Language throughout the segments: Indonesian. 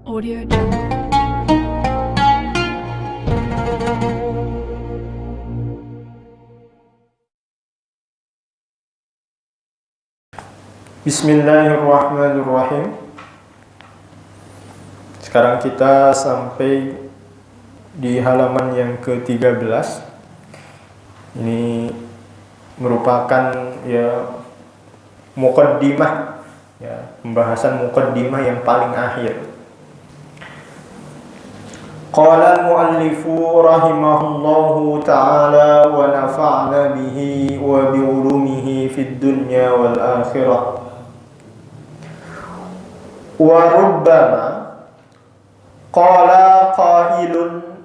Audio Jungle. Bismillahirrahmanirrahim. Sekarang kita sampai di halaman yang ke-13. Ini merupakan muqaddimah, pembahasan muqaddimah yang paling akhir. Qala al-muallifu rahimahullahu ta'ala wa nafa'na bihi wa bi ulumihi fid dunya wal akhirah. Wa rubbama qala qailun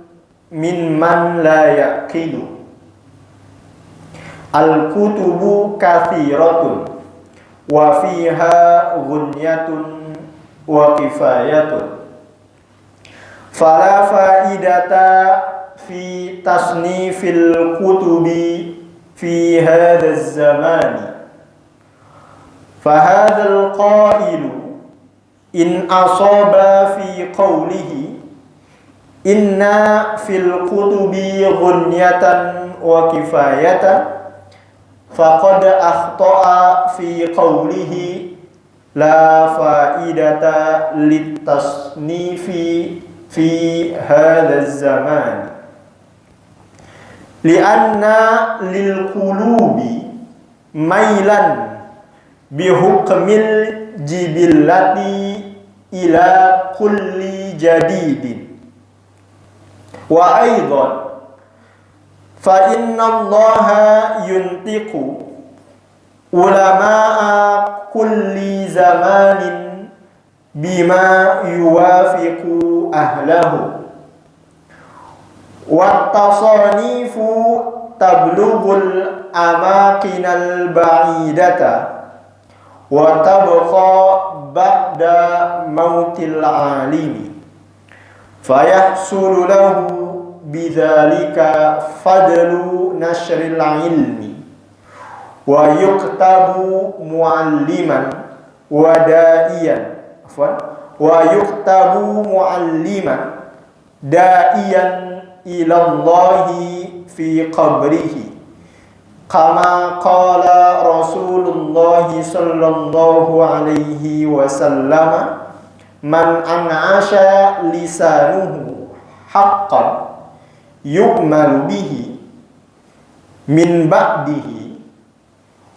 mimman la yaqilu al-kutubu kathiratun wa fiha ghunyatun wa kifayatun fala faidata fi tasnifil kutubi fi hadha az-zamani fa hadha al-qailu in asaba fi qawlihi inna fil kutubi ghunyatan wa kifayatan faqad akhta'a fi qawlihi la faidata litasnifi fi hadha zaman lianna lil qulubi mailan bihukmil jibillati ila kulli jadidin wa aidan fa inna allaha yuntiqu ulama'a kulli zamanin bima yuwafiqu ahlahu wa tasanifu tablughul amakinal ba'idata wa tabqa ba'da mautil alimi fayahsulu lahu bidzalika fadlu nashril ilmi wa yuktabu mualliman wa da'iyan wa yuktabu mualliman da'iyan ilallahi fi qabrihi kama qala Rasulullah sallallahu alaihi wasallam man an'asha lisanuhu haqqan yu'malu bihi min ba'dihi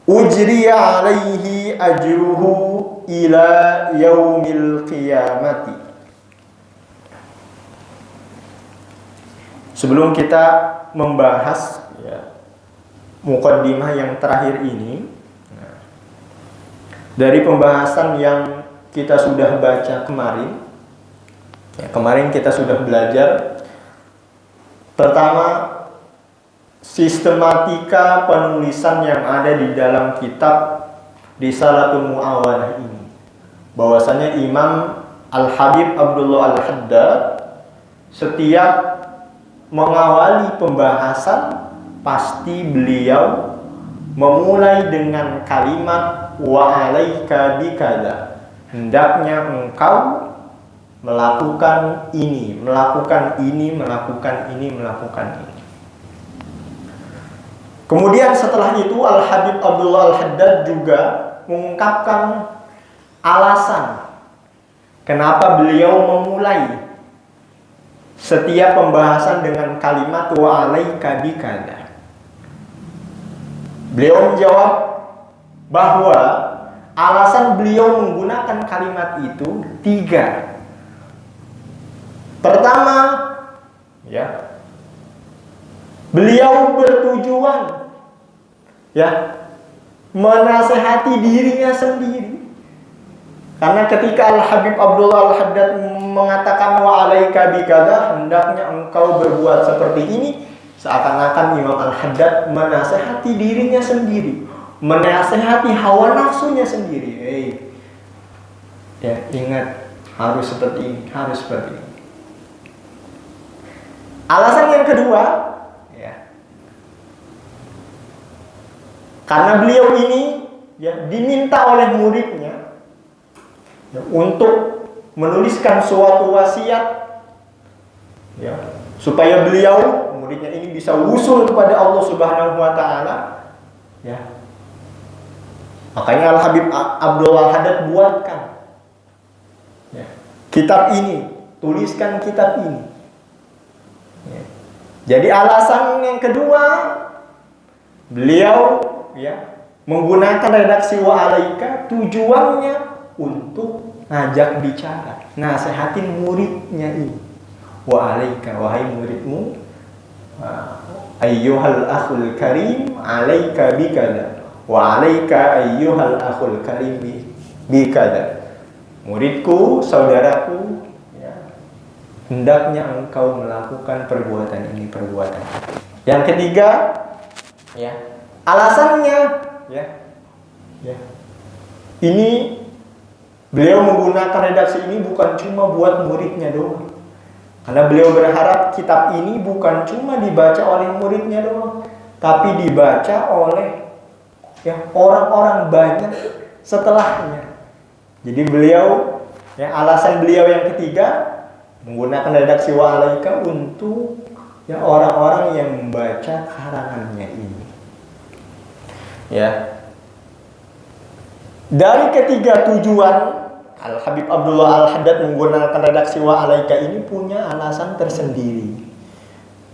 ujriya alaihi ajruhu ila yaumil qiyamati. Sebelum kita membahas muqaddimah yang terakhir ini, dari pembahasan yang kita sudah baca kemarin, kemarin kita sudah belajar pertama sistematika penulisan yang ada di dalam kitab Risalatul Mu'awanah ini, bahwasanya Imam Al-Habib Abdullah Al-Haddad setiap mengawali pembahasan pasti beliau memulai dengan kalimat wa alaika bikada, hendaknya engkau melakukan ini, melakukan ini, melakukan ini, melakukan ini. Kemudian setelah itu Al-Habib Abdullah Al-Haddad juga mengungkapkan alasan kenapa beliau memulai setiap pembahasan dengan kalimat wa alaika bikada. Beliau menjawab bahwa alasan beliau menggunakan kalimat itu 3. Pertama, beliau bertujuan menasehati dirinya sendiri. Karena ketika Al-Habib Abdullah Al-Haddad mengatakan wa alaika bikada, hendaknya engkau berbuat seperti ini, seakan-akan Imam Al-Haddad menasehati dirinya sendiri, menasehati hawa nafsunya sendiri. Ingat, harus seperti ini, harus seperti ini. Alasan yang kedua, karena beliau ini diminta oleh muridnya untuk menuliskan suatu wasiat, ya, supaya beliau muridnya ini bisa wusul kepada Allah Subhanahu wa taala, ya. Makanya Al Habib Abdul Al-Haddad buatkan, ya, kitab ini, tuliskan kitab ini. Ya. Jadi alasan yang kedua, beliau, ya, menggunakan redaksi wa alaika tujuannya untuk ngajak bicara, nasehatin muridnya ini. Wa alaika, wahai muridmu, ayyuhal akhul karim alaika bikada, wa alaika ayyuhal akhul karim bikada. Muridku, saudaraku, ya, hendaknya engkau melakukan perbuatan ini, perbuatan. Yang ketiga, ya, alasannya, ya, ini beliau menggunakan redaksi ini bukan cuma buat muridnya doang, karena beliau berharap kitab ini bukan cuma dibaca oleh muridnya doang, tapi dibaca oleh, ya, orang-orang banyak setelahnya. Jadi beliau, ya, alasan beliau yang ketiga menggunakan redaksi wa alaika untuk, ya, orang-orang yang membaca karangannya ini. Ya. Dari ketiga tujuan, Al Habib Abdullah Al-Haddad menggunakan redaksi wa alaika ini punya alasan tersendiri.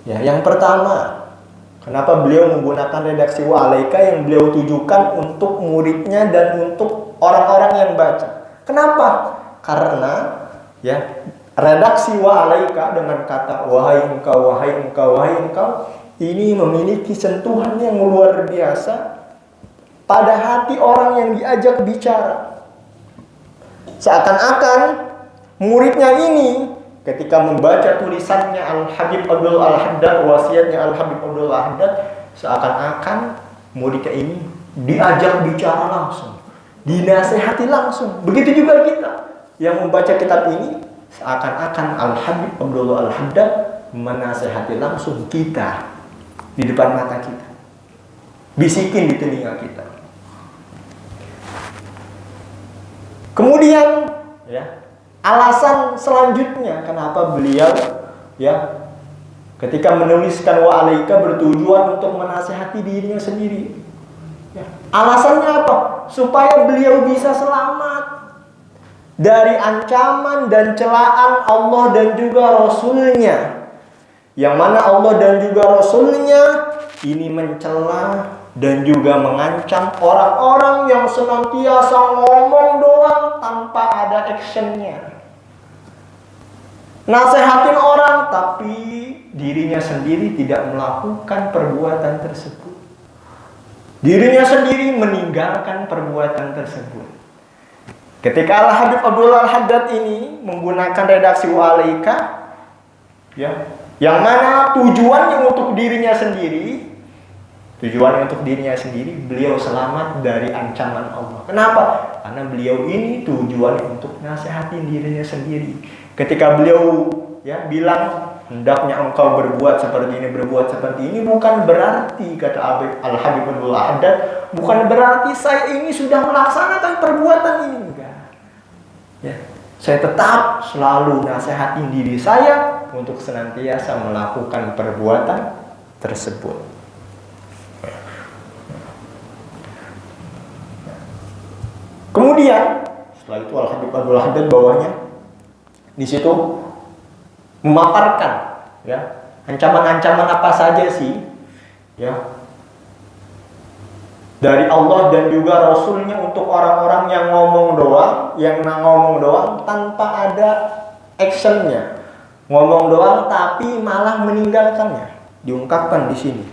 Ya, yang pertama, kenapa beliau menggunakan redaksi wa alaika yang beliau tujukan untuk muridnya dan untuk orang-orang yang baca. Kenapa? Karena, ya, redaksi wa alaika dengan kata wahai engkau, wahai engkau, wahai engkau ini memiliki sentuhan yang luar biasa pada hati orang yang diajak bicara. Seakan-akan muridnya ini ketika membaca tulisannya Al Habib Abdul Al-Haddad, wasiatnya Al Habib Abdul Al-Haddad, seakan-akan muridnya ini diajak bicara langsung, dinasehati langsung. Begitu juga kita yang membaca kitab ini, seakan-akan Al Habib Abdul Al-Haddad menasehati langsung kita di depan mata kita, bisikin di telinga kita. Kemudian, ya, alasan selanjutnya kenapa beliau, ya, ketika menuliskan wa alaika bertujuan untuk menasihati dirinya sendiri. Ya, alasannya apa? Supaya beliau bisa selamat dari ancaman dan celaan Allah dan juga Rasulnya. Yang mana Allah dan juga Rasulnya ini mencela dan juga mengancam orang-orang yang senantiasa ngomong doang tanpa ada actionnya. Nasehatin orang tapi dirinya sendiri tidak melakukan perbuatan tersebut. Dirinya sendiri meninggalkan perbuatan tersebut. Ketika Al Habib Abdul Al-Haddad ini menggunakan redaksi wa alaika, ya, yang mana tujuannya untuk dirinya sendiri, beliau selamat dari ancaman Allah. Kenapa? Karena beliau ini tujuannya untuk nasihatin dirinya sendiri. Ketika beliau, ya, bilang hendaknya engkau berbuat seperti ini, bukan berarti, kata Al Habib Abdul Al-Haddad, bukan berarti saya ini sudah melaksanakan perbuatan ini, enggak. Ya, saya tetap selalu nasihatin diri saya untuk senantiasa melakukan perbuatan tersebut. Kemudian setelah itu Al Habib Abdul Al-Haddad bawahnya di situ memaparkan, ya, ancaman-ancaman apa saja sih, ya, dari Allah dan juga Rasulnya untuk orang-orang yang ngomong doang tanpa ada actionnya, ngomong doang tapi malah meninggalkannya. Diungkapkan di sini,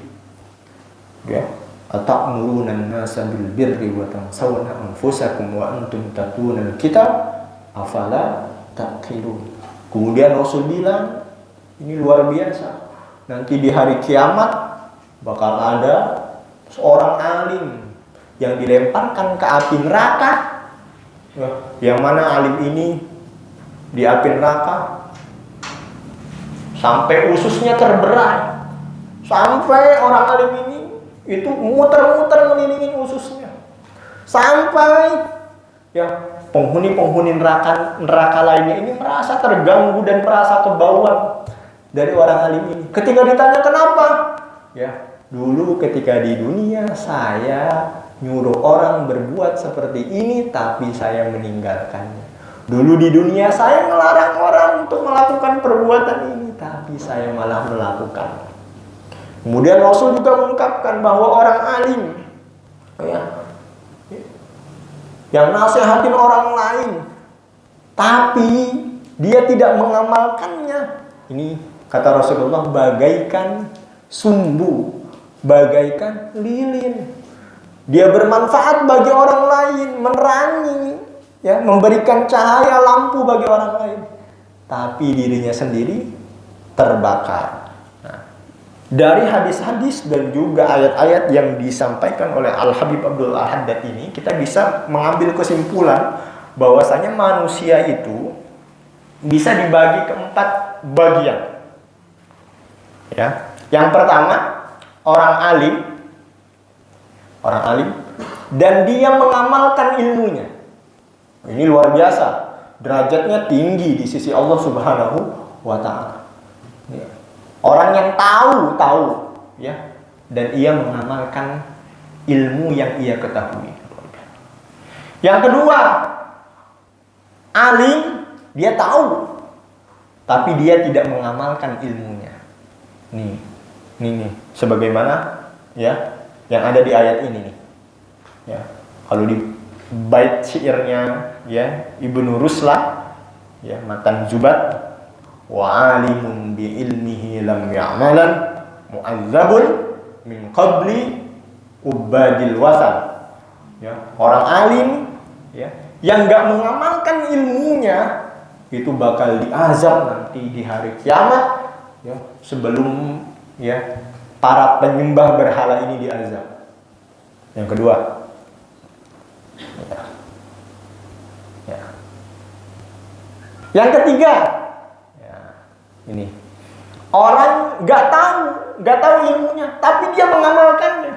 ya, atamuruna an-nasa bil birri wa tansawna anfusakum wa antum tatluna al-kitab afala taqilun. Kemudian Rasul bilang, ini luar biasa, nanti di hari kiamat bakal ada seorang alim yang dilemparkan ke api neraka, yang mana alim ini di api neraka sampai ususnya terberai, sampai orang alim ini itu muter-muter melilingin ususnya, sampai, ya, penghuni neraka lainnya ini merasa terganggu dan merasa kebauan dari orang alim ini. Ketika ditanya kenapa? Ya, dulu ketika di dunia saya nyuruh orang berbuat seperti ini, tapi saya meninggalkannya. Dulu di dunia saya melarang orang untuk melakukan perbuatan ini, tapi saya malah melakukan. Kemudian Rasul juga mengungkapkan bahwa orang alim, ya, yang nasihatin orang lain, tapi dia tidak mengamalkannya. Ini kata Rasulullah bagaikan sumbu, bagaikan lilin. Dia bermanfaat bagi orang lain, menerangi, ya, memberikan cahaya lampu bagi orang lain, tapi dirinya sendiri terbakar. Nah, dari hadis-hadis dan juga ayat-ayat yang disampaikan oleh Al-Habib Abdul Al-Haddad ini, kita bisa mengambil kesimpulan bahwasanya manusia itu bisa dibagi ke 4 bagian. Ya, yang pertama orang alim dan dia mengamalkan ilmunya. Ini luar biasa, derajatnya tinggi di sisi Allah Subhanahu wa Ta'ala. Orang yang tahu, ya, dan ia mengamalkan ilmu yang ia ketahui. Yang kedua, alim, dia tahu, tapi dia tidak mengamalkan ilmunya. Nih, sebagaimana, ya, yang ada di ayat ini nih. Ya, kalau di bait syairnya, ya, Ibnu Ruslah, ya, Matan Zubat, wa alimun bi ilmihi lam ya'malan mu'azzabun min qabli ubadil wasan. Ya, orang alim, ya, yang enggak mengamalkan ilmunya itu bakal diazab nanti di hari kiamat, ya, sebelum, ya, para penyembah berhala ini diazab. Yang kedua, ya. Yang ketiga, ya, ini orang nggak tahu ilmunya, tapi dia mengamalkannya.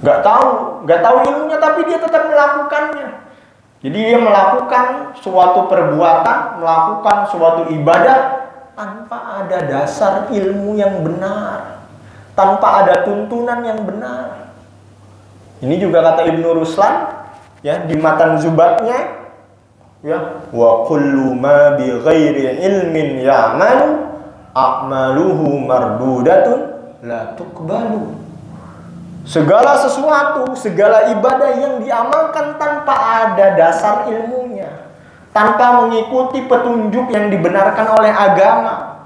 Nggak tahu ilmunya, tapi dia tetap melakukannya. Jadi dia melakukan suatu perbuatan, melakukan suatu ibadah tanpa ada dasar ilmu yang benar, tanpa ada tuntunan yang benar. Ini juga kata Ibnu Ruslan, ya, di Matan Zubatnya, ya, wa kullu ma bi ghairi ilmin ya'malu a'maluhu mardudatun la tuqbalu. Segala sesuatu, segala ibadah yang diamalkan tanpa ada dasar ilmunya, tanpa mengikuti petunjuk yang dibenarkan oleh agama.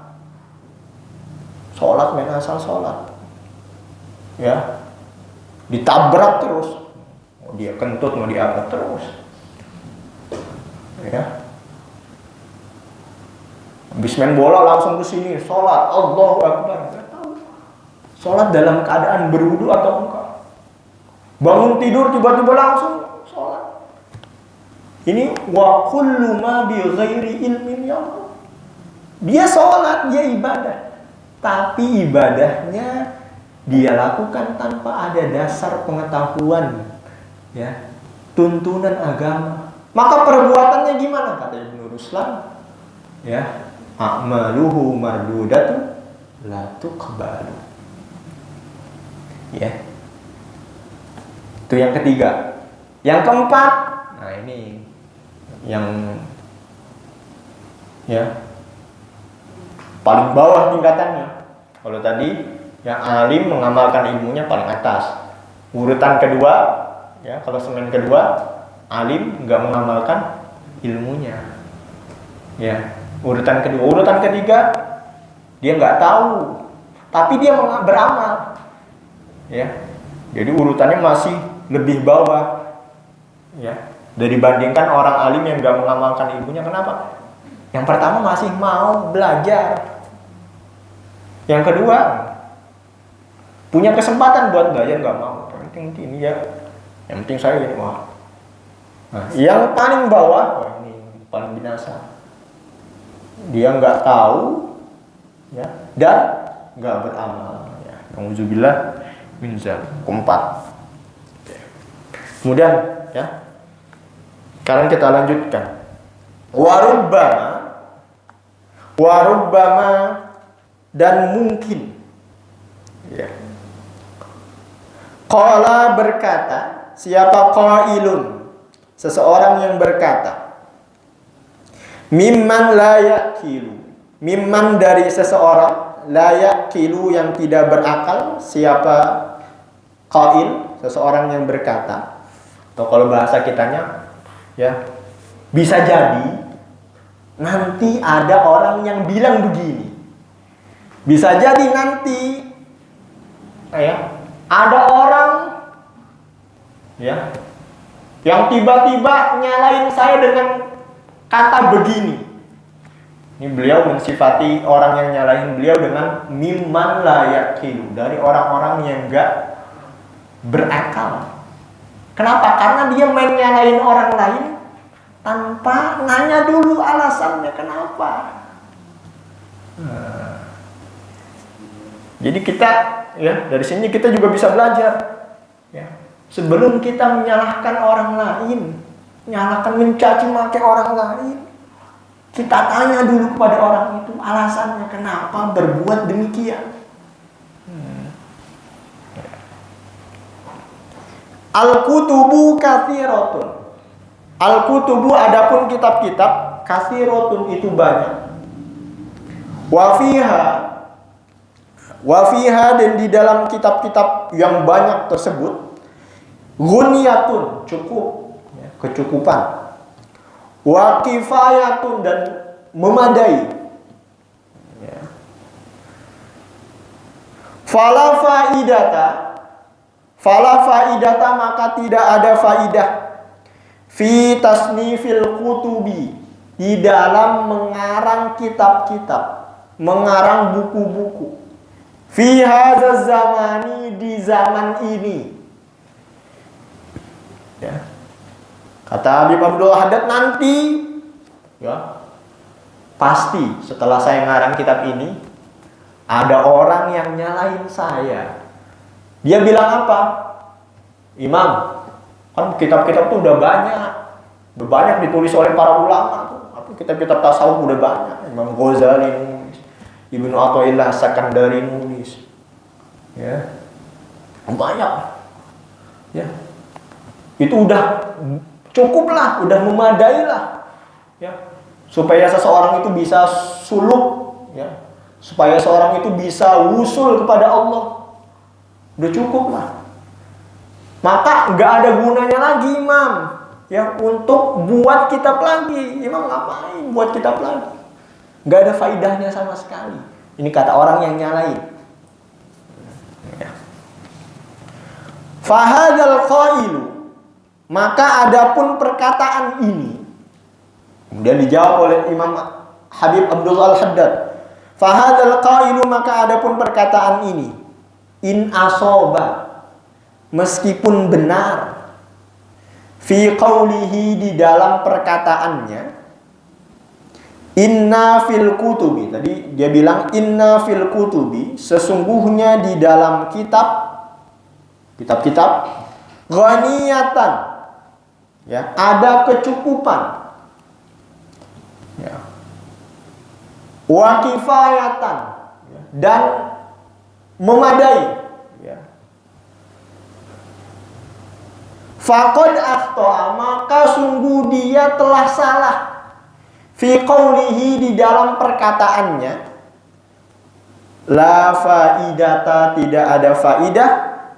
Sholat main asal sholat, ya, ditabrak terus, mau dia kentut, mau diangkat terus, ya. Habis main bola langsung ke sini, sholat, Allahu Akbar. Nggak tahu sholat dalam keadaan berwudu atau enggak. Bangun tidur tiba-tiba langsung sholat. Ini wa kullu ma bi ghairi ilmin ya. Dia sholat, dia ibadah, tapi ibadahnya dia lakukan tanpa ada dasar pengetahuan, ya, tuntunan agama. Maka perbuatannya gimana kata Ibnu Ruslan? Ya, a'maluhu mardudatun la tuqbalu. Ya. Itu yang ketiga. Yang keempat, nah ini yang, ya, paling bawah tingkatannya. Kalau tadi yang alim mengamalkan ilmunya paling atas. Urutan kedua, ya, kalau semen kedua, alim enggak mengamalkan ilmunya. Ya, urutan kedua. Urutan ketiga, dia enggak tahu, tapi dia beramal. Ya. Jadi urutannya masih lebih bawah, ya, dibandingkan orang alim yang enggak mengamalkan ilmunya. Kenapa? Yang pertama masih mau belajar. Yang kedua, punya kesempatan buat belajar, nggak mau. Yang penting ini, ya, yang penting saya ini, wah. Nah, yang paling bawah, wah, ini paling binasa. Dia nggak tahu, ya, dan nggak beramal. Ya, nauzubillah min dzalik. Keempat. Kemudian ya, sekarang kita lanjutkan. Warubbama dan mungkin. Ya. Qala berkata, siapa qailun? Seseorang yang berkata. Mimman la yaqilu. Mimman dari seseorang la yaqilu yang tidak berakal. Siapa qail? Seseorang yang berkata. Atau kalau bahasa kitanya ya, bisa jadi nanti ada orang yang bilang begini. Bisa jadi nanti ya, ada orang ya yang tiba-tiba nyalain saya dengan kata begini. Ini beliau mensifati orang yang nyalain beliau dengan mimman la yaqilu, dari orang-orang yang enggak berakal. Kenapa? Karena dia main nyalain orang lain tanpa nanya dulu alasannya kenapa. Jadi kita ya, dari sini kita juga bisa belajar ya. Sebelum kita menyalahkan orang lain, menyalahkan, mencaci maki orang lain, kita tanya dulu kepada orang itu alasannya kenapa berbuat demikian. Al-kutubu katsiratun. Al-kutubu adapun kitab-kitab, katsiratun itu banyak. Wa fiha dan di dalam kitab-kitab yang banyak tersebut, ghunyatun cukup, ya, kecukupan. Wa kifayatun dan memadai. Ya. Fala faidata maka tidak ada faidah fi tasnifil kutubi, di dalam mengarang kitab-kitab, mengarang buku-buku, fi hadzal zamani, di zaman ini. Ya. Kata Habib Abdul Haddad, nanti ya, pasti setelah saya ngarang kitab ini ada orang yang nyalain saya. Dia bilang apa? Imam, kan kitab-kitab tuh udah banyak ditulis oleh para ulama tuh. Apa kitab-kitab tasawuf udah banyak. Imam Ghazali nulis, Ibnu Athaillah Sakandari nulis. Ya. Banyak. Ya. Itu udah cukup lah, udah memadai lah. Ya. Supaya seseorang itu bisa suluk, ya. Supaya seorang itu bisa wusul kepada Allah. Udah cukup lah. Maka nggak ada gunanya lagi Imam ya untuk buat kitab lagi. Imam ngapain buat kitab lagi? Nggak ada faidahnya sama sekali. Ini kata orang yang nyalain. Ya. Fahadzal qailu, maka adapun perkataan ini, kemudian dijawab oleh Imam Habib Abdul Haddad. Fahadzal qailu, maka adapun perkataan ini, in asoba, meskipun benar, fi qawlihi, di dalam perkataannya, inna fil kutubi, tadi dia bilang inna fil kutubi, sesungguhnya di dalam kitab-kitab ghaniyatan, ya, ada kecukupan, ya, wa kifayatan, ya, dan memadai, ya. Faqad akhta'a, maka sungguh dia telah salah, fi qawlihi, di dalam perkataannya, la faidata, tidak ada faidah,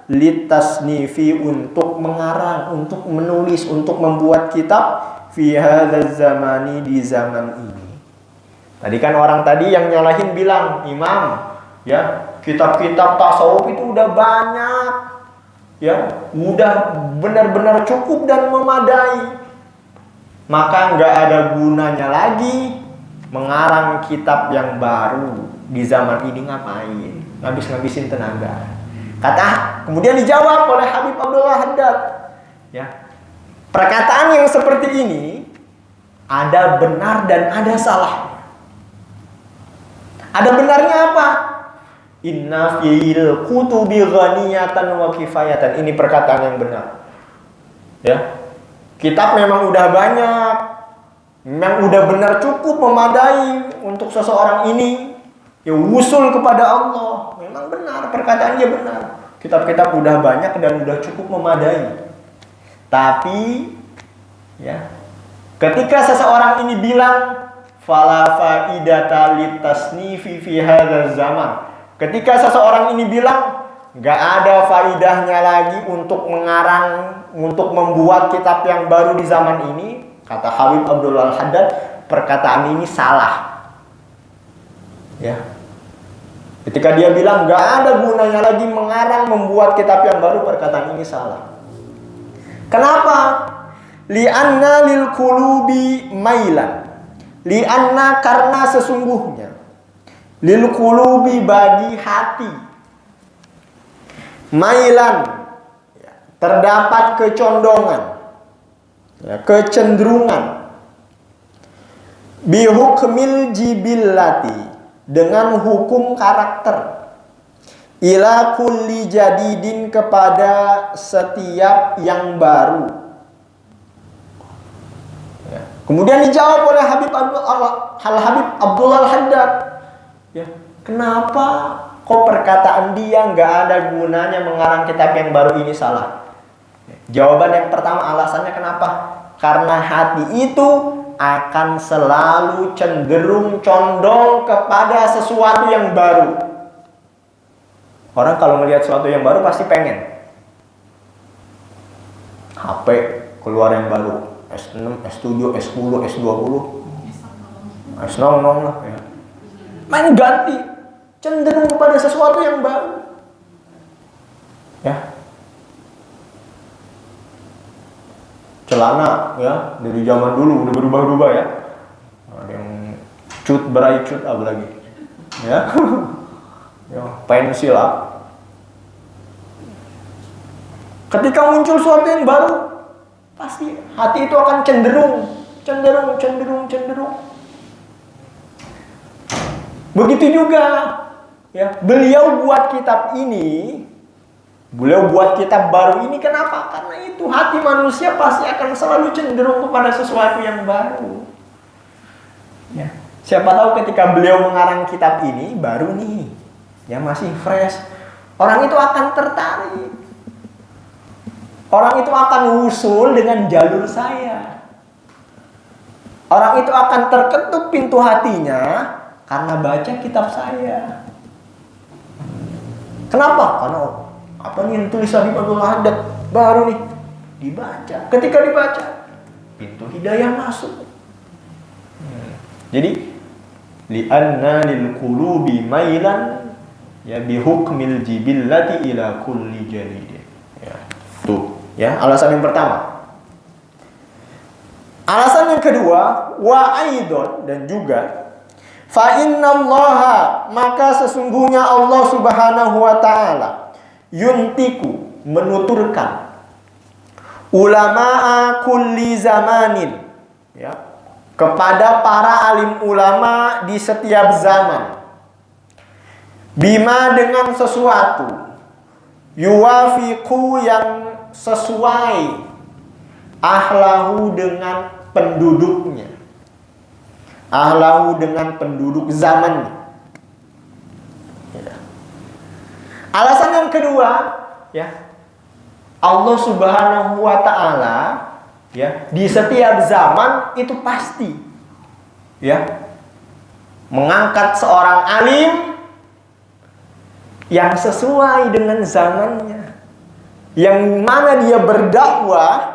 litasnifi, untuk mengarang, untuk menulis, untuk membuat kitab, fi hadzal zamani, di zaman ini. Tadi kan orang tadi yang nyalahin bilang, Imam, ya, kitab-kitab tasawuf itu udah banyak, ya, udah benar-benar cukup dan memadai. Maka nggak ada gunanya lagi mengarang kitab yang baru di zaman ini. Ngapain? Ngabis-ngabisin tenaga. Kemudian dijawab oleh Habib Abdul Haddad, ya, perkataan yang seperti ini ada benar dan ada salah. Ada benarnya apa? Inna fil kutubi ghaniyatan wa kifayatan. Ini perkataan yang benar. Ya. Kitab memang udah banyak. Memang udah benar cukup memadai untuk seseorang ini ya wusul kepada Allah. Memang benar, perkataannya benar. Kitab-kitab udah banyak dan udah cukup memadai. Tapi ya, ketika seseorang ini bilang fala faidata litasnifi fi hadzal zaman. Ketika seseorang ini bilang enggak ada faidahnya lagi untuk mengarang, untuk membuat kitab yang baru di zaman ini, kata Habib Abdul Al-Haddad, perkataan ini salah. Ya. Ketika dia bilang enggak ada gunanya lagi mengarang, membuat kitab yang baru, perkataan ini salah. Kenapa? Li'anna lil qulubi mailan. Li'anna karena sesungguhnya lil qulubi bagi hati mailan ya, terdapat kecondongan ya, kecenderungan bihukmil jibillati dengan hukum karakter ila kulli jadidin kepada setiap yang baru. Ya. Kemudian dijawab oleh Habib Abdul Al-Haddad. Ya, kenapa kok perkataan dia nggak ada gunanya mengarang kitab yang baru ini salah? Jawaban yang pertama, alasannya kenapa? Karena hati itu akan selalu cenderung condong kepada sesuatu yang baru. Orang kalau melihat sesuatu yang baru pasti pengen. HP keluar yang baru, S6, S7, S10, S20, S6 lah ya. Main ganti, cenderung kepada sesuatu yang baru. Ya. Celana ya dari zaman dulu udah berubah-ubah ya. Ada yang cut berai cut apalagi. Ya. Ya, pensil lah. Ketika muncul sesuatu yang baru, pasti hati itu akan cenderung. Begitu juga ya, beliau buat kitab ini, beliau buat kitab baru ini kenapa? Karena itu hati manusia pasti akan selalu cenderung kepada sesuatu yang baru. Ya. Siapa tahu ketika beliau mengarang kitab ini baru nih, ya masih fresh, orang itu akan tertarik. Orang itu akan usul dengan jalur saya. Orang itu akan terketuk pintu hatinya karena baca kitab saya. Kenapa? Karena apa nih yang tulis Habib Abdul Haddad baru nih dibaca. Ketika dibaca, pintu hidayah masuk. Jadi li'anna lil qulubi mailan ya bihukmil jibillati ila kulli jadid. Ya. Tuh, ya, alasan yang pertama. Alasan yang kedua, wa aidon, dan juga fa innallaha, maka sesungguhnya Allah Subhanahu wa taala yuntiku, menuturkan ulama'a kulli zamanin ya, kepada para alim ulama di setiap zaman, bima, dengan sesuatu, yuwafiqu, yang sesuai, ahlahu, dengan penduduknya, ahlahu, dengan penduduk zamannya. Ya. Alasan yang kedua, ya, Allah Subhanahu wa taala ya di setiap zaman itu pasti ya mengangkat seorang alim yang sesuai dengan zamannya, yang mana dia berdakwah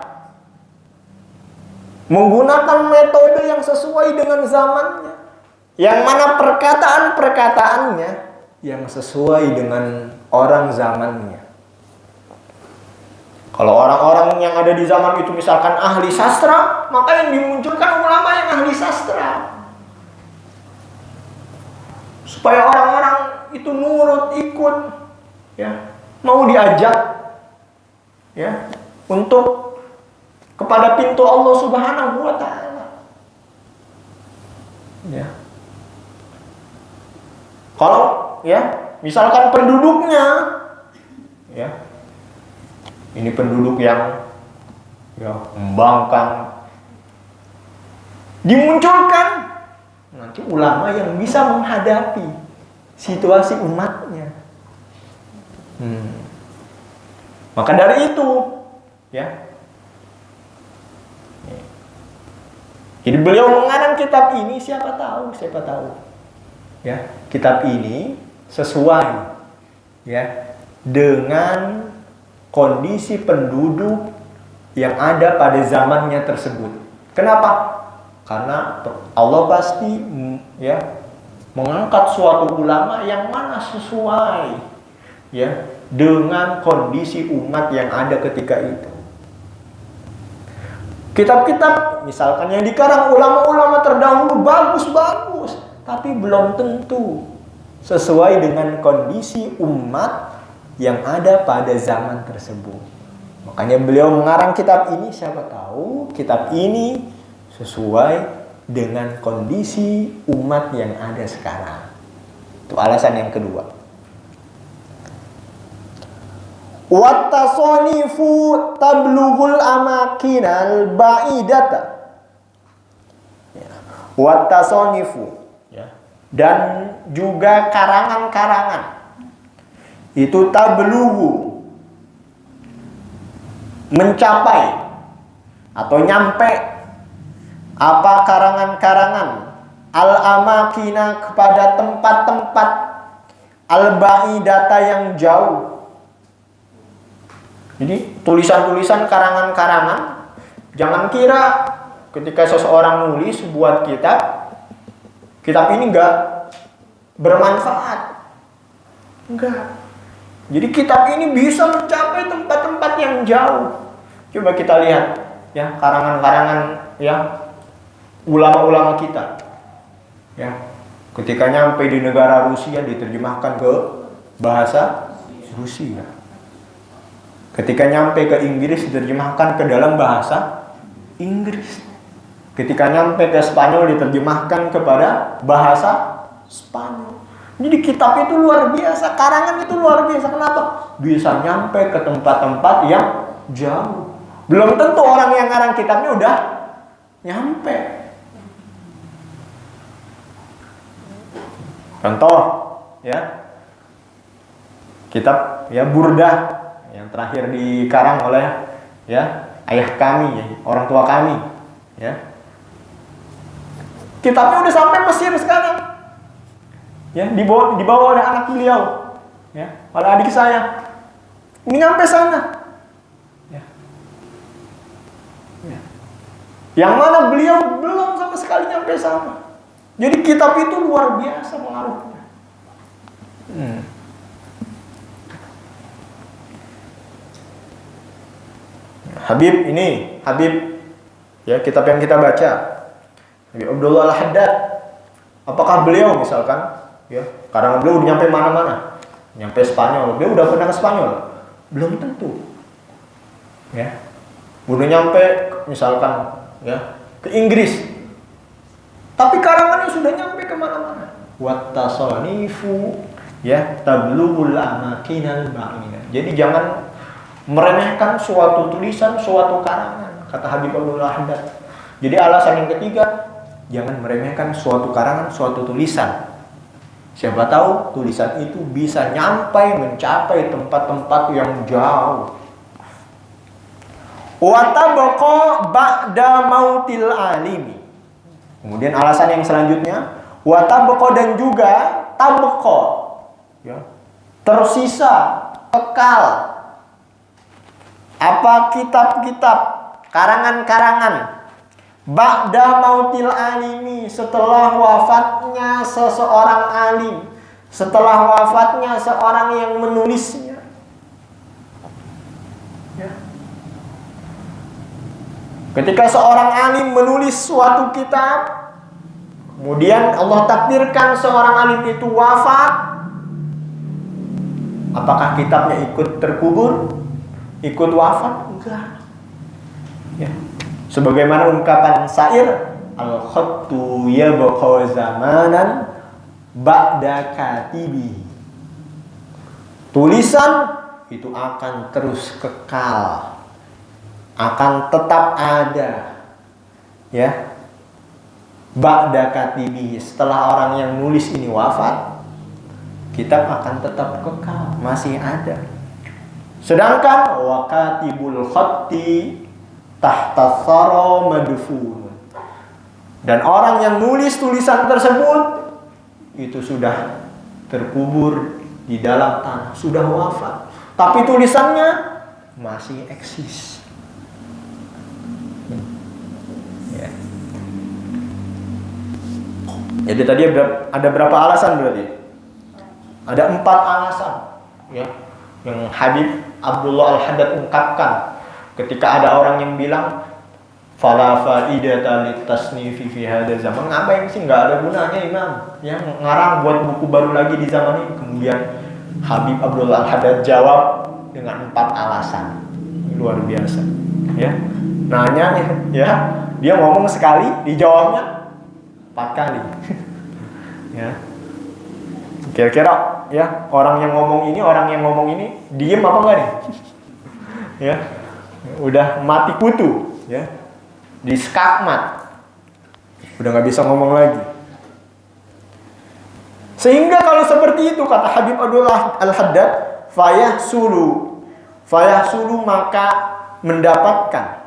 menggunakan metode yang sesuai dengan zamannya, yang mana perkataan-perkataannya yang sesuai dengan orang zamannya. Kalau orang-orang yang ada di zaman itu misalkan ahli sastra, maka yang dimunculkan ulama yang ahli sastra, supaya orang-orang itu nurut, ikut, ya, mau diajak, ya, untuk kepada pintu Allah Subhanahu wa taala. Ya. Kalau, ya, misalkan penduduknya, ya, ini penduduk yang ya, membangkang, dimunculkan nanti ulama yang bisa menghadapi situasi umatnya. Maka dari itu, ya. Jadi beliau mengarang kitab ini, siapa tahu, ya, kitab ini sesuai, ya, dengan kondisi penduduk yang ada pada zamannya tersebut. Kenapa? Karena Allah pasti, ya, mengangkat suatu ulama yang mana sesuai, ya, dengan kondisi umat yang ada ketika itu. Kitab-kitab misalkan yang dikarang ulama-ulama terdahulu bagus-bagus, tapi belum tentu sesuai dengan kondisi umat yang ada pada zaman tersebut. Makanya beliau mengarang kitab ini, siapa tahu kitab ini sesuai dengan kondisi umat yang ada sekarang. Itu alasan yang kedua. Wattasonifu tablughul amakinal ba'idata. Wattasonifu, ya. Dan juga karangan-karangan itu tablughu, mencapai atau nyampe, apa karangan-karangan al-amakina, kepada tempat-tempat al-ba'idata yang jauh. Jadi tulisan-tulisan, karangan-karangan, jangan kira ketika seseorang nulis buat kitab ini enggak bermanfaat. Enggak. Jadi kitab ini bisa mencapai tempat-tempat yang jauh. Coba kita lihat, ya, karangan-karangan, ya, ulama-ulama kita. Ya, ketika nyampe di negara Rusia diterjemahkan ke bahasa Rusia. Ketika nyampe ke Inggris diterjemahkan ke dalam bahasa Inggris. Ketika nyampe ke Spanyol diterjemahkan kepada bahasa Spanyol. Jadi kitab itu luar biasa, karangan itu luar biasa. Kenapa? Bisa nyampe ke tempat-tempat yang jauh. Belum tentu orang yang ngarang kitabnya udah nyampe. Contoh, ya, kitab, ya, Burdah yang terakhir dikarang oleh, ya, ayah kami, ya, orang tua kami, ya. Kitabnya udah sampai Mesir sekarang, ya, dibawa oleh anak beliau, ya, oleh adik saya, ini nyampe sana, ya. Ya. Yang mana beliau belum sama sekali nyampe sana. Jadi kitab itu luar biasa pengaruhnya. Habib, ya, kitab yang kita baca, Habib Abdullah Al-Haddad. Apakah beliau misalkan, ya, karena beliau udah nyampe mana-mana, nyampe Spanyol, beliau udah pernah ke Spanyol? Belum tentu, ya. Udah nyampe misalkan, ya, ke Inggris, tapi karangannya sudah nyampe kemana-mana. Wattasonifu, ya, tablughul amakinal ba'ina. Jadi jangan meremehkan suatu tulisan, suatu karangan, kata Habib Abdullah Haddad. Jadi alasan yang ketiga, jangan meremehkan suatu karangan, suatu tulisan. Siapa tahu tulisan itu bisa mencapai tempat-tempat yang jauh. Wa tabqa ba'da mautil alimi. Kemudian alasan yang selanjutnya, wa tabqa, dan juga tabqa, ya, tersisa, kekal, apa kitab-kitab, karangan-karangan, ba'da mautil alimi, setelah wafatnya seseorang alim, setelah wafatnya seorang yang menulisnya. Ya. Ketika seorang alim menulis suatu kitab, kemudian Allah takdirkan seorang alim itu wafat, apakah kitabnya ikut terkubur? Ikut wafat? Enggak. Ya. Sebagaimana ungkapan syair, al-khattu yabqa zamanan ba'da katibi. Tulisan itu akan terus kekal, akan tetap ada, ya, ba'da katibihi, setelah orang yang nulis ini wafat, kitab akan tetap kekal, masih ada. Sedangkan wa katibul khatti tahta thara madfun, dan orang yang nulis tulisan tersebut itu sudah terkubur di dalam tanah, sudah wafat, tapi tulisannya masih eksis. Ya. Jadi tadi ada berapa alasan berarti? Ada 4 alasan, ya, yang Habib Abdullah Al-Haddad ungkapkan ketika ada orang yang bilang fala faidata litasnifi fi hadzal zaman. Ngapain sih, nggak ada gunanya Imam yang ngarang buat buku baru lagi di zaman ini. Kemudian Habib Abdullah Al-Haddad jawab dengan 4 alasan. Luar biasa, ya. Nanya, ya, dia ngomong sekali, dijawabnya 4 kali. Ya. Kira-kira, ya, orang yang ngomong ini diem apa enggak nih? Ya. Udah mati kutu, ya. Di skakmat. Udah nggak bisa ngomong lagi. Sehingga kalau seperti itu, kata Habib Abdullah Al-Haddad, fayahsulu maka mendapatkan,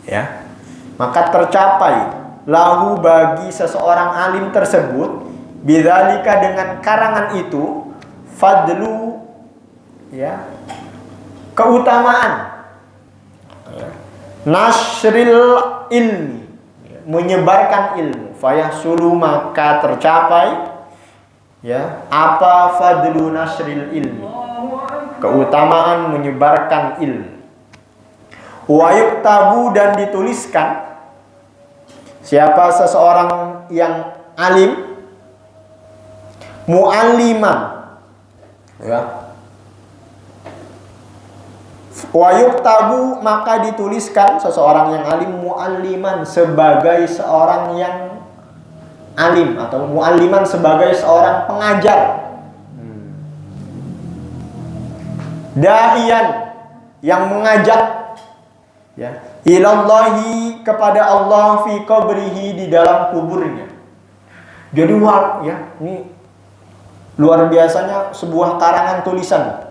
ya, maka tercapai lahu bagi seseorang alim tersebut bidzalika dengan karangan itu fadlu, ya, keutamaan, ya, nasril ilmi, menyebarkan ilmu. Fayahsulu maka tercapai, ya, apa fadlu nasril ilmi, keutamaan menyebarkan ilmu. Wa yuktabu, dan dituliskan siapa seseorang yang alim, mualliman, ya. Wa yuktabu maka dituliskan seseorang yang alim, mualliman, sebagai seorang yang alim, atau mualliman sebagai seorang pengajar. Da'iyan, yang mengajak, ya, ilallahi, kepada Allah, fi qabrihi, di dalam kuburnya. Jadi, ya, ini luar biasanya sebuah karangan tulisan.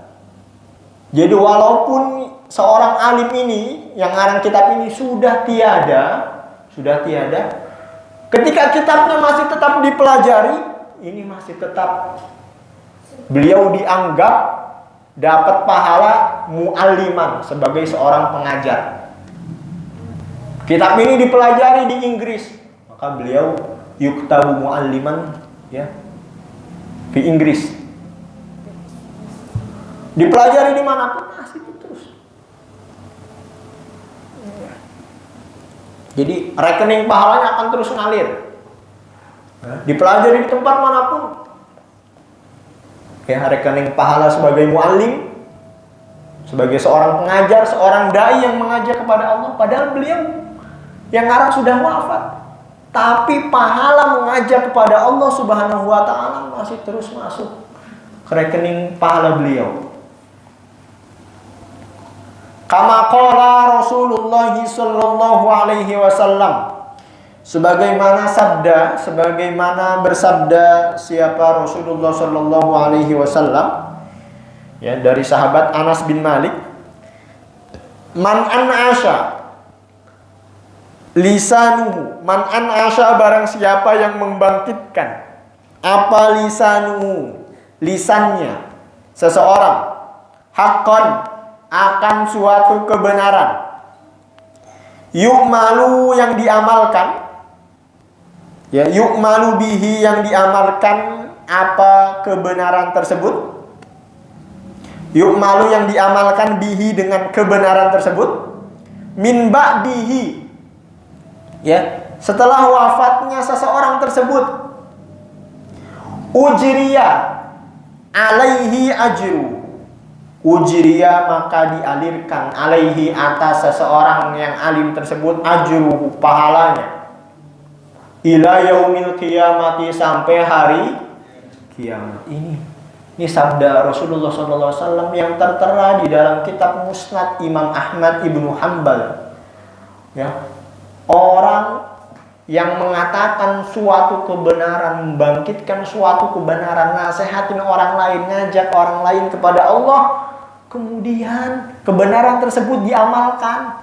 Jadi walaupun seorang alim ini yang ngarang kitab ini sudah tiada, ketika kitabnya masih tetap dipelajari, ini masih tetap beliau dianggap dapat pahala mualliman, sebagai seorang pengajar. Kitab ini dipelajari di Inggris, maka beliau yuktabu mualliman, ya, di Inggris. Dipelajari dimanapun masih terus. Jadi rekening pahalanya akan terus ngalir. Dipelajari di tempat manapun, ya, rekening pahala sebagai muallim, sebagai seorang pengajar, seorang dai yang mengajar kepada Allah. Padahal beliau yang ngarang sudah wafat, tapi pahala mengajar kepada Allah Subhanahu wa ta'ala masih terus masuk ke rekening pahala beliau. Kama qala Rasulullah sallallahu alaihi wasallam, sebagaimana bersabda siapa Rasulullah sallallahu alaihi wasallam, ya, dari sahabat Anas bin Malik, man an'asha lisanuhu, man an'asha, barang siapa yang membangkitkan apa lisanuhu, lisannya seseorang, haqqan, akan suatu kebenaran, yu'malu, yang diamalkan, ya, yu'malu bihi, yang diamalkan apa kebenaran tersebut, yu'malu, yang diamalkan bihi, dengan kebenaran tersebut, min ba'dihi, ya, setelah wafatnya seseorang tersebut, ujriya alaihi ajru, ujriya maka dialirkan, alaihi, atas seseorang yang alim tersebut, ajru, pahalanya, ila yaumil qiyamati, sampai hari kiamat ini. Ini sabda Rasulullah SAW yang tertera di dalam kitab Musnad Imam Ahmad ibnu Hanbal. Ya, orang yang mengatakan suatu kebenaran, membangkitkan suatu kebenaran, nasihatin orang lain, ngajak orang lain kepada Allah, kemudian kebenaran tersebut diamalkan,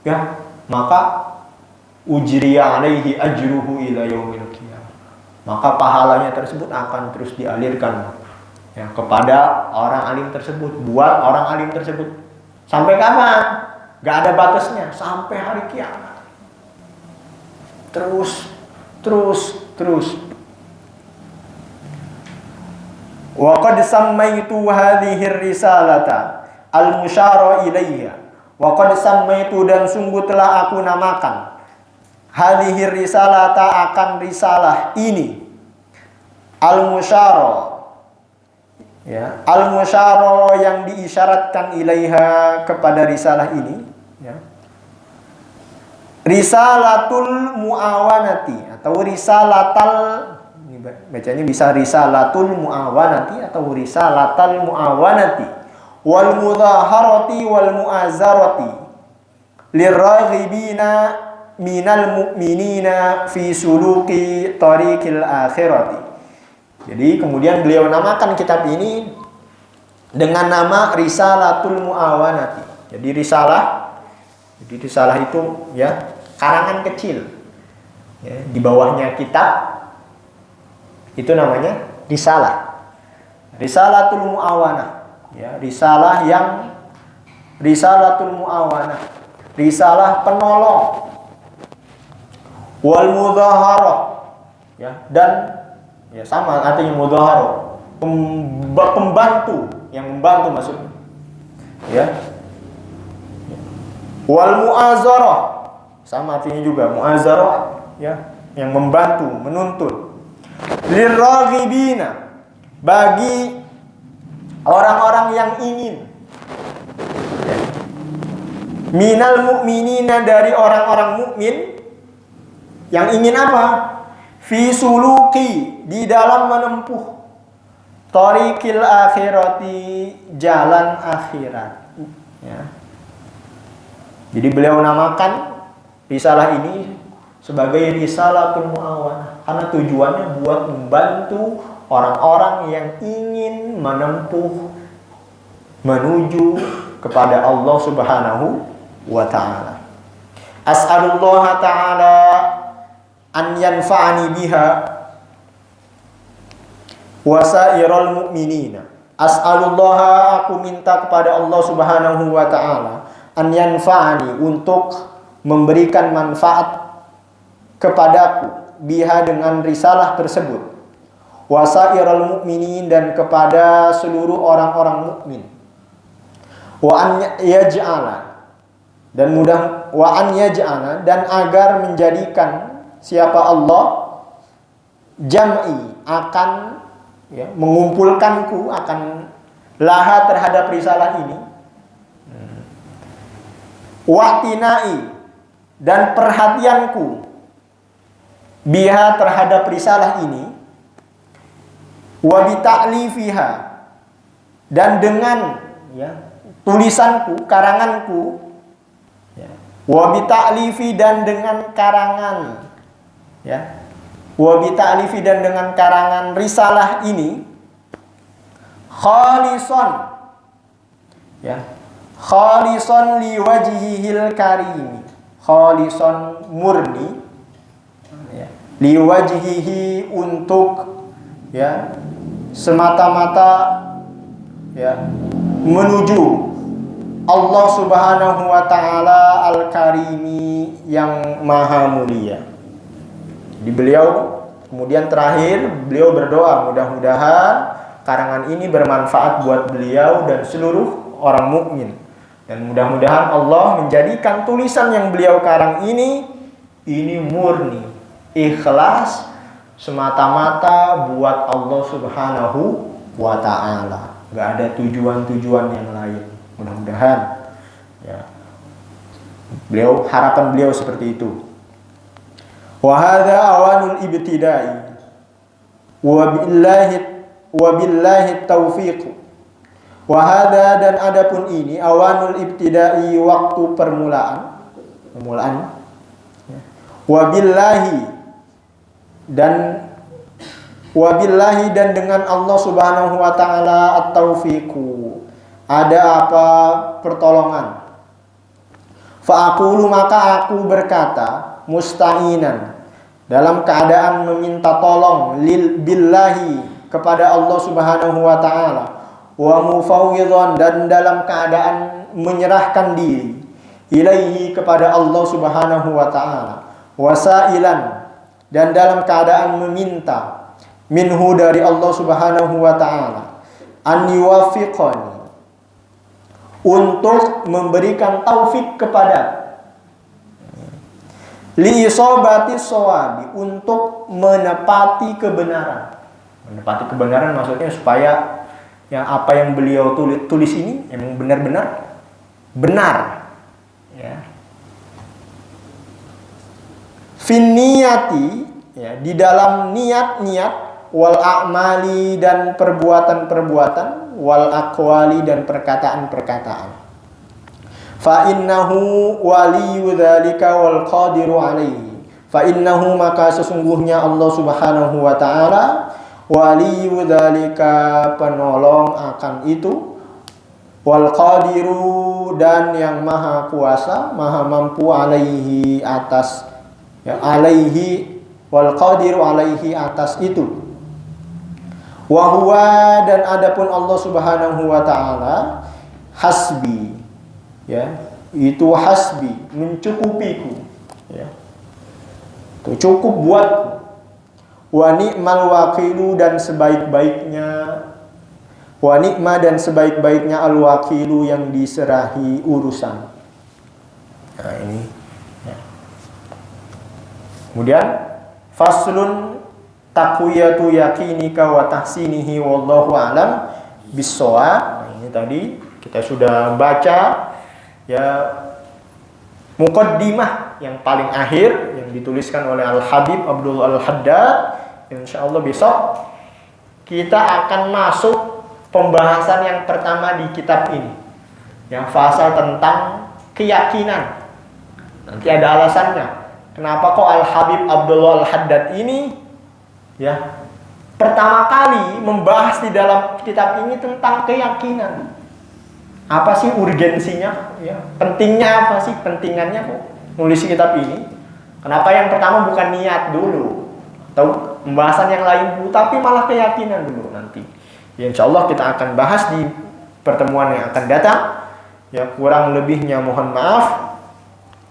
ya, maka ujriya alaihi ajruhu ila yaumil qiyamah. Maka pahalanya tersebut akan terus dialirkan, ya, kepada orang alim tersebut, buat orang alim tersebut. Sampai kapan? Gak ada batasnya, sampai hari kiamat. Terus. Wa qad sammaitu hadhihi risalata al-musyara ilaiha. Wa qad sammaitu, dan sungguh telah aku namakan hadhihi risalata, akan risalah ini, al-musyara, ya, al-musyara yang diisyaratkan ilaiha, kepada risalah ini, ya. Risalatul muawanati atau risalatal, ini bacanya bisa risalatul muawanati atau risalatal muawanati wal mudhaharati wal muazarati liraghibina minal mu'minina fi suluki tariqil akhirati. Jadi kemudian beliau namakan kitab ini dengan nama Risalatul Muawanati. Jadi risalah itu, ya, karangan kecil, ya, di bawahnya kitab itu namanya risalah, Risalatul Muawanah, ya, Risalatul Muawanah, risalah penolong, wal mudhaharah, ya, dan, ya, sama artinya mudhaharah, pembantu, yang membantu maksudnya, ya. Wal muazarah, sama artinya juga muazarah, ya, yang membantu, menuntut. Liraghibina, bagi orang-orang yang ingin, ya. Minal mu'minina, dari orang-orang mukmin yang ingin apa? Fi suluki, di dalam menempuh tariqil akhirati, jalan akhirat, ya. Jadi beliau namakan risalah ini sebagai Risalatul Muawanah karena tujuannya buat membantu orang-orang yang ingin menuju kepada Allah Subhanahu wa ta'ala. As'alullah ta'ala an yanfa'ani biha wasairal mu'minina. As'alullah, aku minta kepada Allah Subhanahu wa ta'ala, an yanfa'ani, untuk memberikan manfaat kepadaku, biha, dengan risalah tersebut, wasairal mu'minin, dan kepada seluruh orang-orang mukmin, wa an yaj'ala, dan agar menjadikan siapa Allah, jam'i, akan, ya, mengumpulkanku, akan laha, terhadap risalah ini, wa'tinai, dan perhatianku, biha, terhadap risalah ini, wa bita'lifiha, dan dengan, ya, tulisanku, karanganku, ya, wa bita'lifi, dan dengan karangan, ya, wa bita'lifi, dan dengan karangan risalah ini, khalison, ya, khalison liwajhihil karimi, khalison, murni, ya, liwajhihi, untuk, ya, semata-mata, ya, menuju Allah Subhanahu wa ta'ala al-karimi, yang maha mulia. Di beliau kemudian terakhir beliau berdoa, mudah-mudahan karangan ini bermanfaat buat beliau dan seluruh orang mukmin. Dan mudah-mudahan Allah menjadikan tulisan yang beliau karang ini murni, ikhlas, semata-mata buat Allah Subhanahu wa ta'ala. Gak ada tujuan-tujuan yang lain. Mudah-mudahan, ya, harapan beliau seperti itu. Wa hadza awanul ibtida'i wa billahi wabillahi taufiq. Wa hadza, dan adapun ini awanul ibtida'i, waktu permulaan. Wabillahi dan dengan Allah Subhanahu wa taala at-taufiqu, ada apa pertolongan. Fa aqulu, maka aku berkata, musta'inan, dalam keadaan meminta tolong, billahi, kepada Allah Subhanahu wa taala, wa mufawwidhan, dan dalam keadaan menyerahkan diri, ilaihi, kepada Allah Subhanahu wa taala, wasailan, dan dalam keadaan meminta, minhu, dari Allah Subhanahu wa taala, an yuwaffiqani, untuk memberikan taufik kepada, li isobati shawabi, untuk menepati kebenaran. Menepati kebenaran maksudnya supaya yang apa yang beliau tulis ini emang benar-benar benar, ya. Fin niyati, ya, di dalam niat-niat, wal a'mali, dan perbuatan-perbuatan, wal aqwali, dan perkataan-perkataan. Fa innahu waliyyu dzalika wal qadiru alaihi. Fa innahu, maka sesungguhnya Allah Subhanahu wa taala, waliyyu dzalika, penolong akan itu, wal qadiru, dan yang maha kuasa, maha mampu, alaihi, atas, ya, alaihi, wal qadiru alaihi, atas itu. Wa huwa, dan adapun Allah Subhanahu wa taala, hasbi, ya, itu hasbi, mencukupiku, ya, itu cukup buatku. Wa ni'mal wakilu, dan sebaik-baiknya, wa ni'ma, dan sebaik-baiknya al wakilu, yang diserahi urusan. Nah ini, ya. Kemudian faslun taqwiyatu yaqinika wa tahsinihi, wallahu a'lam bissawab. Nah, ini tadi kita sudah baca, ya, muqaddimah yang paling akhir yang dituliskan oleh Al-Habib Abdul Al-Haddad. Insyaallah besok kita akan masuk pembahasan yang pertama di kitab ini, yang fasal tentang keyakinan. Nanti ada alasannya kenapa kok Al-Habib Abdul Al-Haddad ini, ya, pertama kali membahas di dalam kitab ini tentang keyakinan. Apa sih urgensinya, ya, pentingnya apa sih, pentingannya kok nulis kitab ini. Kenapa yang pertama bukan niat dulu atau pembahasan yang lain dulu, tapi malah keyakinan dulu nanti. Ya, insyaallah kita akan bahas di pertemuan yang akan datang. Ya, kurang lebihnya mohon maaf.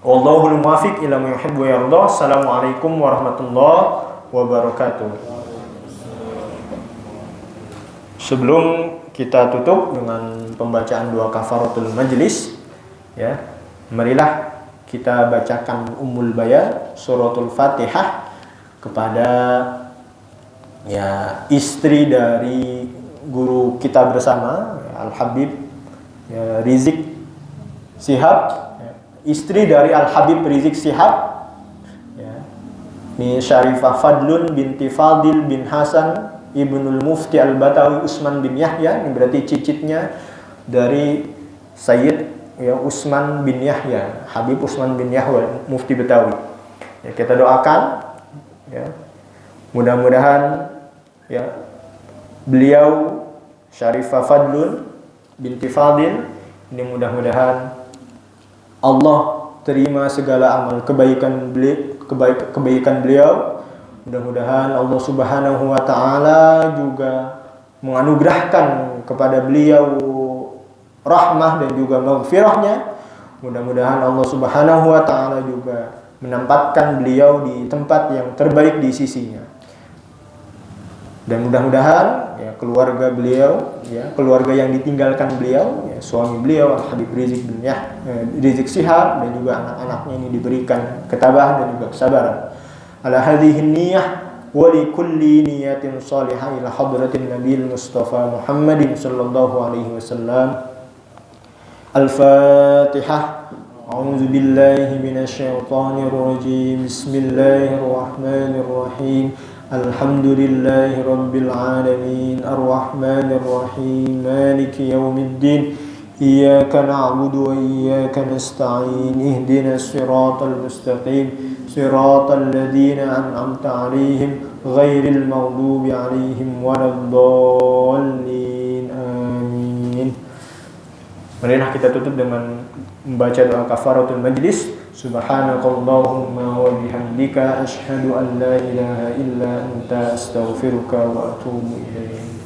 Wallahul muwaffiq ila ma yuhibbu wa yarda. Assalamualaikum warahmatullahi wabarakatuh. Sebelum kita tutup dengan pembacaan doa kafaratul majlis, ya, marilah kita bacakan Ummul Bayan, suratul Fatihah, kepada, ya, istri dari guru kita bersama, ya, Al-Habib, ya, Rizik Shihab, ya, istri dari Al-Habib Rizik Shihab, ya, ini Syarifah Fadlun binti Fadil bin Hasan Ibnul Mufti Al-Batawi Utsman bin Yahya. Ini berarti cicitnya dari Sayyid, ya, Utsman bin Yahya, Habib Utsman bin Yahya Mufti Betawi. Ya, kita doakan, ya, mudah-mudahan, ya, beliau Syarifah Fadlun binti Fadil ini mudah-mudahan Allah terima segala amal kebaikan beliau. Mudah-mudahan Allah Subhanahu wa taala juga menganugerahkan kepada beliau rahmah dan juga maghfirahnya. Mudah-mudahan Allah Subhanahu wa taala juga menempatkan beliau di tempat yang terbaik di sisinya. Dan mudah-mudahan, ya, keluarga beliau, ya, keluarga yang ditinggalkan beliau, ya, suami beliau Habib Rizik bin Rizik Shihab, dan juga anak-anaknya ini diberikan ketabahan dan juga kesabaran. Ala hadhihi niyyah wa li kulli niyatin salihah ila hadratin Nabil Mustafa Muhammadin sallallahu alaihi wasallam. Al-Fatihah. A'udzu billahi minasy syaithanir rajim. Bismillahirrahmanirrahim. Alhamdulillahi Rabbil Alamin Ar-Rahmanir Rahim Maliki Yawmiddin Iyyaka na'budu wa iyyaka nasta'in Ihdinas siratal mustaqim Siratal ladzina an'amta 'alaihim ghairil maghdubi 'alaihim waladdallin. Amin. Marilah kita tutup dengan membaca doa kafaratul majlis. Subhanakallahumma wa bihamdika asyhadu an la ilaha illa anta astaghfiruka wa atubu ilaik.